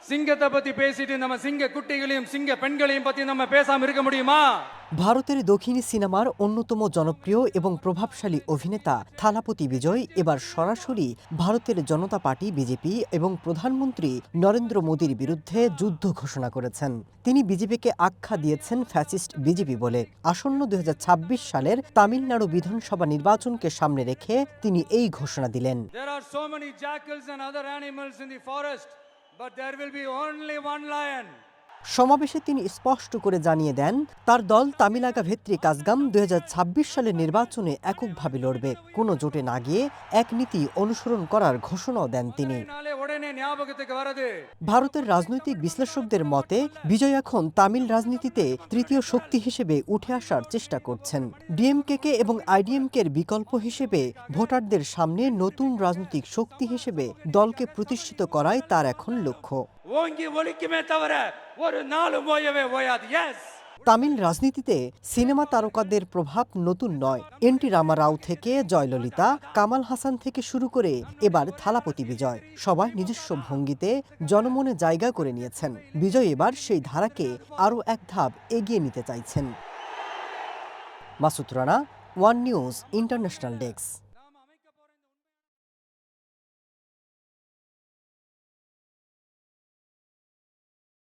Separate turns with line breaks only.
சிங்கத்தை பத்தி பேசிட்டு நம்ம சிங்க குட்டிகளையும் சிங்க பெண்களையும் பத்தி நம்ம பேசாம இருக்க முடியுமா?
ভারতের দক্ষিণী সিনেমার অন্যতম জনপ্রিয় এবং প্রভাবশালী অভিনেতা থালাপতি বিজয় এবার সরাসরি ভারতের জনতা পার্টি বিজেপি এবং প্রধানমন্ত্রী নরেন্দ্র মোদীর বিরুদ্ধে যুদ্ধ ঘোষণা করেছেন। তিনি বিজেপিকে আখ্যা দিয়েছেন ফ্যাসিস্ট বিজেপি বলে। আসন্ন 2026 সালের তামিলনাড়ু বিধানসভা নির্বাচনকে সামনে রেখে তিনি এই ঘোষণা দিলেন।
There are so many jackals and other animals in the forest, but there will be only one lion.
সমাবেশে তিনি স্পষ্ট করে জানিয়ে দেন, তার দল তামিলাগা ভেত্রী কাজগাম 2026 সালের নির্বাচনে এককভাবে লড়বে, কোনো জোটে না গিয়ে এক নীতি অনুসরণ করার ঘোষণাও দেন তিনি। ভারতের রাজনৈতিক বিশ্লেষকদের মতে বিজয় এখন তামিল রাজনীতিতে তৃতীয় শক্তি হিসেবে উঠে আসার চেষ্টা করছেন। ডিএমকে এবং আইডিএমকের বিকল্প হিসেবে ভোটারদের সামনে নতুন রাজনৈতিক শক্তি হিসেবে দলকে প্রতিষ্ঠিত করাই তার এখন লক্ষ্য। তামিল রাজনীতিতে সিনেমা তারকাদের প্রভাব নতুন নয়। এনটি রামারাও থেকে জয়ললিতা, কামাল হাসান থেকে শুরু করে এবার থালাপতি বিজয়, সবাই নিজস্ব ভঙ্গিতে জনমনে জায়গা করে নিয়েছেন। বিজয় এবার সেই ধারাকে আরও এক ধাপ এগিয়ে নিতে চাইছেন। Masud Rana, one news international desk.